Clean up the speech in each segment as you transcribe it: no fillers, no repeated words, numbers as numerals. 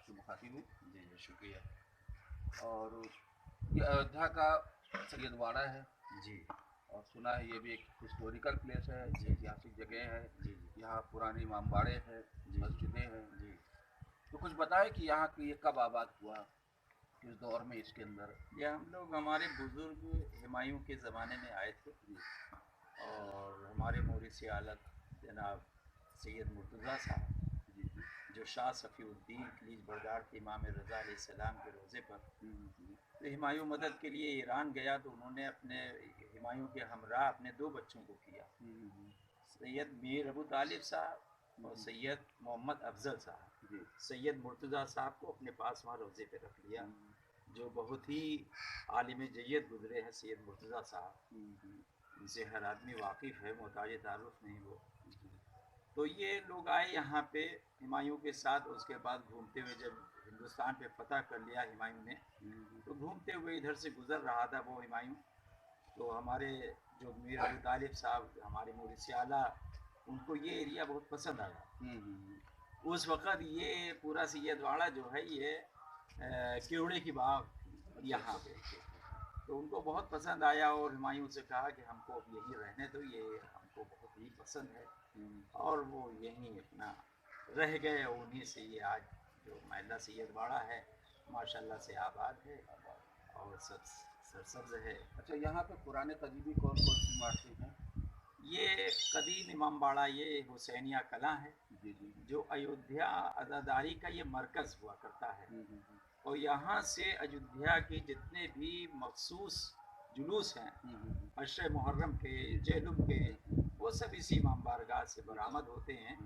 آپ کے مخاطب ہیں. جی جی شکریہ. اور یہ ایودھیا کا سید واڑہ ہے جی اور سنا ہے یہ بھی ایک ہسٹوریکل پلیس ہے, جی ایتہاسک جگہ ہے. جی جی یہاں پرانے امام باڑے ہیں, جی مسجدیں ہیں. جی. تو کچھ بتائیں کہ یہاں کی یہ کب آباد ہوا, کس دور میں اس کے اندر. یہ ہم لوگ ہمارے بزرگ ہمایوں کے زمانے میں آئے تھے جی اور ہمارے مورث عالت جناب سید مرتضیٰ صاحب جی جی جو شاہ صفی الدین کلیج بردار کے امام رضا علیہ السلام کے روضے پر. جی تو ہمایوں مدد کے لیے ایران گیا تو انہوں نے اپنے ہمایوں کے ہمراہ اپنے 2 بچوں کو کیا, سید میر ابو طالب صاحب اور سید محمد افضل صاحب. جی سید مرتضیٰ صاحب کو اپنے پاس وہاں روضے پہ رکھ لیا, جو بہت ہی عالم جید گزرے ہیں سید مرتضیٰ صاحب, ان سے ہر آدمی واقف ہے, محتاج تعارف نہیں وہ. تو یہ لوگ آئے یہاں پہ ہمایوں کے ساتھ, اس کے بعد گھومتے ہوئے جب ہندوستان پہ فتح کر لیا ہمایوں نے, تو گھومتے ہوئے ادھر سے گزر رہا تھا وہ ہمایوں. تو ہمارے جو میر ابو طالب صاحب ہمارے مورث اعلیٰ, ان کو یہ ایریا بہت پسند آیا. اس وقت یہ پورا سید واڑہ جو ہے یہ کیوڑے کی باغ یہاں پہ, تو ان کو بہت پسند آیا اور ہمایوں سے کہا کہ ہم کو اب یہیں رہنے دو, یہ ہم کو بہت ہی پسند ہے. اور وہ یہیں اپنا رہ گئے, اور انہیں سے یہ آج جو محلہ سید واڑہ ہے ماشاء اللہ سے آباد ہے اور سب سرسبز ہے. اچھا, یہاں پہ پرانے قدیمی کون کون سی عمارتیں ہیں؟ یہ قدیم امام باڑہ یہ حسینیہ کلاں ہے جی جی جو ایودھیا عزاداری کا یہ مرکز ہوا کرتا ہے. اور یہاں سے ایودھیا کے جتنے بھی مخصوص جلوس ہیں عشر محرم کے, جیلم کے, وہ سب اسی امام بارگاہ سے برآمد ہوتے ہیں.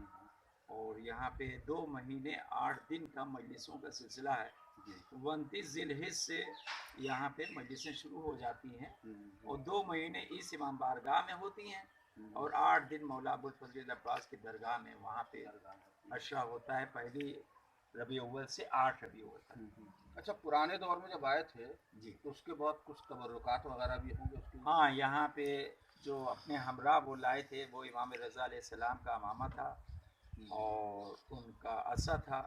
اور یہاں پہ 2 مہینے 8 دن کا مجلسوں کا سلسلہ ہے. 29 ذی الحجہ سے یہاں پہ مجلسیں شروع ہو جاتی ہیں اور 2 مہینے اس امام بارگاہ میں ہوتی ہیں اور 8 دن مولا ابوالفضل عباس کی درگاہ میں وہاں پہ عشرہ ہوتا ہے, پہلی ربیع اول سے 8 ربیع اول تک. اچھا, پرانے دور میں جب آئے تھے جی تو اس کے بعد کچھ تبرکات وغیرہ بھی ہوں گے اس کے. ہاں, یہاں پہ جو اپنے ہمراہ وہ لائے تھے وہ امام رضا علیہ السلام کا امامہ تھا اور ان کا عصا تھا,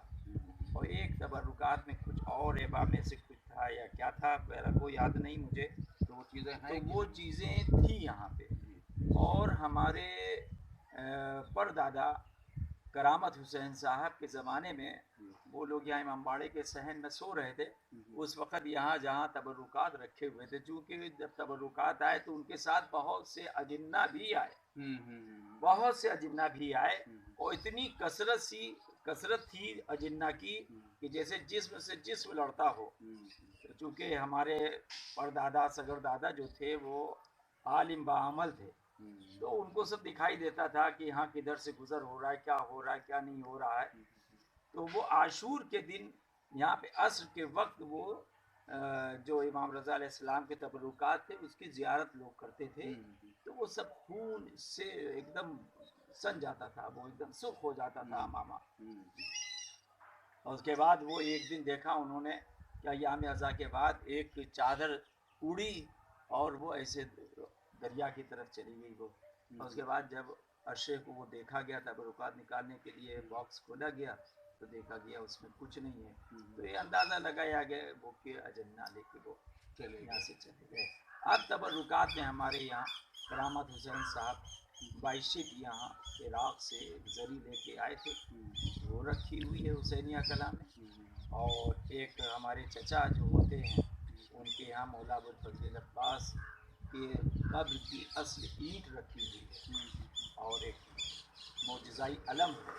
اور ایک تبرکات میں کچھ اور ایبا میں سے کچھ تھا یا کیا تھا, میرا کو یاد نہیں مجھے. تو وہ چیزیں تو ہیں وہ چیزیں تھیں یہاں پہ. اور ہمارے پردادا کرامت حسین صاحب کے زمانے میں وہ لوگ یہاں امام باڑے کے صحن میں سو رہے تھے. اس وقت یہاں جہاں تبرکات رکھے ہوئے تھے, چونکہ جب تبرکات آئے تو ان کے ساتھ بہت سے اجنہ بھی آئے, بہت سے اجنہ بھی آئے, اور اتنی کثرت تھی اجنہ کی کہ جیسے جسم سے جسم لڑتا ہو. چونکہ ہمارے پردادا صغر دادا جو تھے وہ عالم بعمل تھے, تو ان کو سب دکھائی دیتا تھا کہ یہاں کدھر سے گزر ہو رہا ہے, کیا ہو رہا ہے, کیا نہیں ہو رہا ہے. تو وہ عاشور کے دن یہاں پہ عصر کے وقت وہ جو امام رضا علیہ السلام کے تبرکات تھے اس کی زیارت لوگ کرتے تھے, تو وہ سب خون سے ایک دم سن جاتا تھا, وہ ایک دم سرخ ہو جاتا تھا امامہ. اور اس کے بعد وہ ایک دن دیکھا انہوں نے کہ ایام ازاں کے بعد ایک چادر اڑی اور وہ ایسے دریا کی طرف چلی گئی. وہ اور اس کے بعد جب عرشے کو وہ دیکھا گیا, تبرکات نکالنے کے لیے باکس کھولا گیا تو دیکھا گیا اس میں کچھ نہیں ہے. تو یہ اندازہ لگایا گیا وہ کہ اجنہ لے کے وہ یہاں سے چلے گئے. اب تبرکات میں ہمارے یہاں کرامت حسین صاحب بائشک یہاں عراق سے زری لے کے آئے تھے, وہ رکھی ہوئی ہے حسینیہ کلاں میں. اور ایک ہمارے چچا جو ہوتے ہیں ان کے یہاں مولا ابوالفضل عباس کے قبر کی اصل اینٹ رکھی ہوئی ہے, اور ایک معجزائی علم ہے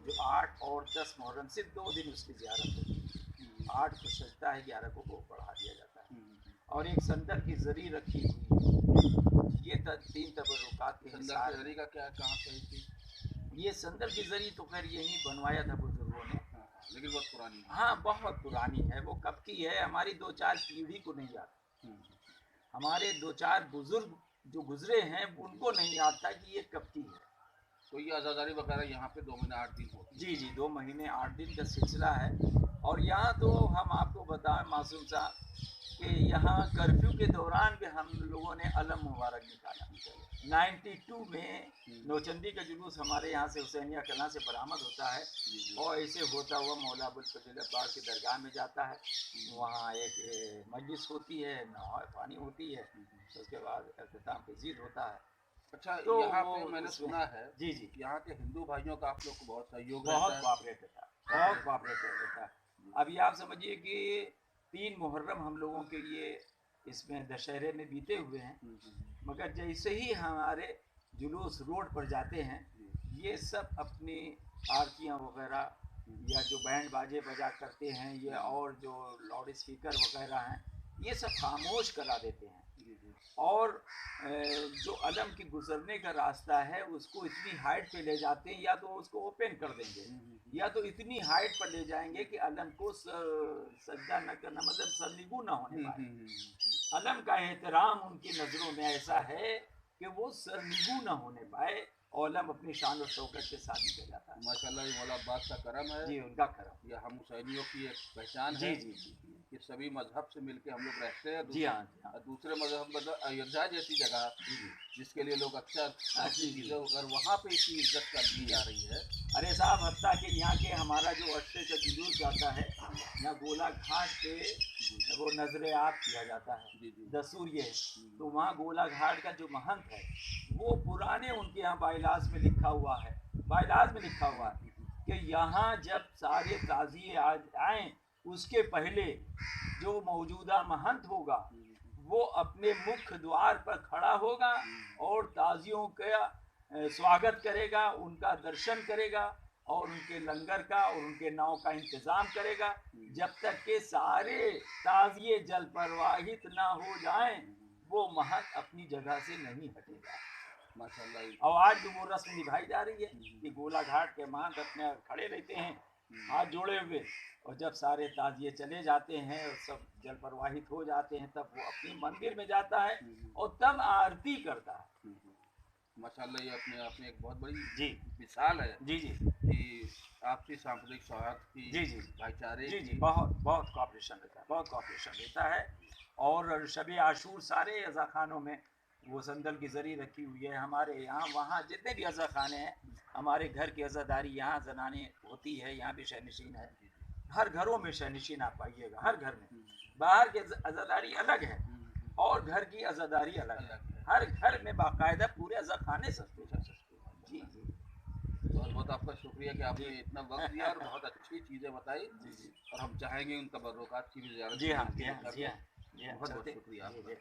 جو 8 اور 10 محرم صرف 2 دن اس کی زیارت ہوتی ہے. 8 کو سجتا ہے, 11 کو وہ بڑھا دیا جاتا ہے. اور ایک سندر کی زری رکھی ہوئی ہے. یہ 3 تبرکات کے سندر کی زری کا کیا, کہاں سے تھی؟ یہ سندر کی زری تو خیر یہی بنوایا تھا بزرگوں نے, لیکن بہت پرانی. ہاں بہت پرانی ہے, وہ کب کی ہے ہماری 2-4 پیڑھی کو نہیں یاد. ہمارے 2-4 بزرگ جو گزرے ہیں ان کو نہیں یاد تھا کہ یہ کب کی ہے. تو یہ عزاداری وغیرہ یہاں پہ 2 مہینے 8 دن ہوتی ہے. جی جی 2 مہینے 8 دن کا سلسلہ ہے. اور یہاں تو ہم آپ کو بتائیں معصوم صاحب کہ یہاں کرفیو کے دوران بھی ہم لوگوں نے علم مبارک نکالا 92 میں نوچندی کا جلوس ہمارے یہاں سے حسینیہ کلاں سے برآمد ہوتا ہے اور ایسے ہوتا ہوا مولا ابوالفضل عباس کی درگاہ میں جاتا ہے. وہاں ایک مجلس ہوتی ہے, نہائے پانی ہوتی ہے, اس کے بعد اختتام پذیر ہوتا ہے. اچھا تو یہاں وہ پہ میں نے اس میں سنا ہے جی جی یہاں کے ہندو بھائیوں کا آپ لوگ کو بہت سہیوگ بہت رہتا ہے. کوآپریٹ ہوتا ہے, بہت کوآپریٹ ہوتا ہے. ابھی آپ سمجھیے کہ 3 محرم ہم لوگوں کے لیے اس میں دشہرے میں بیتے ہوئے ہیں, مگر جیسے ہی ہمارے جلوس روڈ پر جاتے ہیں یہ سب اپنی آرتیاں وغیرہ یا جو بینڈ باجے بجا کرتے ہیں یہ اور جو لاؤڈ اسپیکر وغیرہ ہیں یہ سب خاموش کرا دیتے ہیں, اور جو علم کے گزرنے کا راستہ ہے اس کو اتنی ہائٹ پہ لے جاتے ہیں, یا تو اس کو اوپن کر دیں گے یا تو اتنی ہائٹ پر لے جائیں گے کہ علم کو سجدہ نہ کرنا, مطلب سرنگو نہ ہونے پائے. علم کا احترام ان کی نظروں میں ایسا ہے کہ وہ سرنگو نہ ہونے پائے, اور علم اپنی شان و شوکت کے ساتھ نکل جاتا ہے. ماشاءاللہ یہ مولا عباس کا کرم ہے. جی ان کا کرم. یہ ہم حسینیوں کی ایک پہچان جی ہے جی جی کہ سبھی مذہب سے مل کے ہم لوگ رہتے ہیں. جی ہاں جی ہاں دوسرے مذہب مطلب ایودھیا جیسی جگہ جی جی جس کے لیے لوگ اکثر جی چیزیں اگر وہاں پہ اتنی عزت کر دی جا رہی ہے. ارے صاحب حتیٰ کہ یہاں کے ہمارا جو عرصے کا جلوس جاتا ہے یہاں گولا گھاٹ پہ وہ نظر عام کیا جاتا ہے. دستور یہ ہے تو وہاں گولا گھاٹ کا جو مہنت ہے وہ پرانے ان کے یہاں بائلاز میں لکھا ہوا ہے, بائلاز میں لکھا ہوا ہے کہ یہاں جب سارے تعزیے آئیں اس کے پہلے جو موجودہ مہنت ہوگا وہ اپنے مکھ دوار پر کھڑا ہوگا اور تازیوں کا سواگت کرے گا, ان کا درشن کرے گا اور ان کے لنگر کا اور ان کے ناؤ کا انتظام کرے گا جب تک کہ سارے تازیے جل پرواہت نہ ہو جائیں وہ مہنت اپنی جگہ سے نہیں ہٹے گا. ماشاءاللہ اور آج بھی وہ رسم نبھائی جا رہی ہے کہ گولا گھاٹ کے مہنت اپنے کھڑے رہتے ہیں ہاتھ جوڑے ہوئے, اور جب سارے تعزیے چلے جاتے ہیں اور سب جل پرواہت ہو جاتے ہیں تب وہ اپنی مندر میں جاتا ہے اور تب آرتی کرتا ہے. ماشاءاللہ یہ اپنے آپ میں ایک بہت بڑی جی مثال ہے جی جی کہ آپسی سامپردک سوہاد کی جی جی بھائی چارے جی جی بہت بہت کوآپریشن رہتا ہے, بہت کوآپریشن رہتا ہے. اور شب عاشور سارے عزا خانوں میں وہ صندل کی زری رکھی ہوئی ہے. ہمارے یہاں وہاں جتنے بھی عزا خانے ہیں ہمارے گھر کی عزاداری یہاں زنانیں ہوتی ہے, یہاں بھی شہنشین ہے. ہر گھروں میں شہنشین آپ پائیے گا, ہر گھر میں. باہر کی عزاداری الگ ہے اور گھر کی عزاداری الگ ہے. ہر گھر میں باقاعدہ پورے عزا خانے سجتے ہیں. جی جی بہت بہت آپ کا شکریہ کہ آپ نے اتنا وقت دیا اور بہت اچھی چیزیں بتائی, اور ہم چاہیں گے ان تبرکات کی بھی زیارت جی ہاں کریں. جی ہاں جی ہاں بہت بہت شکریہ آپ جی کا.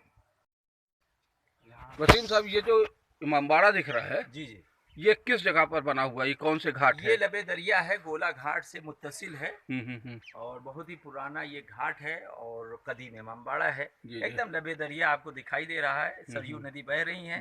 وسیم صاحب یہ جو امام باڑہ دکھ رہا ہے جی جی یہ کس جگہ پر بنا ہوا ہے, یہ کون سے گھاٹ ہے؟ یہ لبے دریا ہے, گولا گھاٹ سے متصل ہے اور بہت ہی پرانا یہ گھاٹ ہے اور قدیم امام باڑہ ہے. ایک دم لبے دریا آپ کو دکھائی دے رہا ہے, سریو ندی بہ رہی ہیں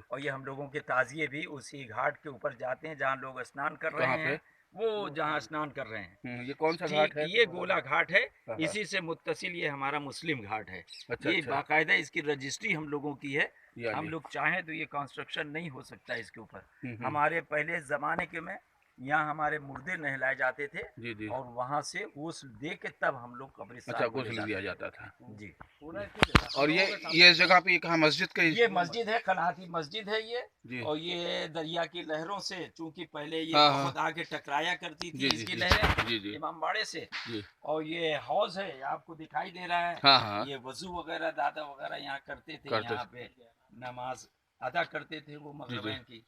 اور یہ ہم لوگوں کے تعزیے بھی اسی گھاٹ کے اوپر جاتے ہیں جہاں لوگ اسنان کر رہے ہیں, وہ جہاں اسنان کر رہے ہیں. یہ کون سا گھاٹ ہے؟ یہ گولا گھاٹ ہے, اسی سے متصل یہ ہمارا مسلم گھاٹ ہے. یہ باقاعدہ اس کی رجسٹری ہم لوگوں کی ہے, ہم لوگ چاہیں تو یہ کنسٹرکشن نہیں ہو سکتا اس کے اوپر. ہمارے پہلے زمانے کے میں یہاں ہمارے مردے نہلائے جاتے تھے اور وہاں سے غسل دے کے تب ہم لوگ قبرستان کو غسل دیا جاتا تھا. جی. اور یہ جگہ پہ کہاں مسجد کا یہ مسجد ہے, قناتی مسجد ہے یہ, اور یہ دریا کی لہروں سے چونکہ پہلے یہ بہت آگے ٹکرایا کرتی تھی اس کی لہریں امام باڑے سے, اور یہ حوض ہے آپ کو دکھائی دے رہا ہے. یہ وضو وغیرہ دادا وغیرہ یہاں کرتے تھے, یہاں پہ نماز ادا کرتے تھے وہ مغربین کی.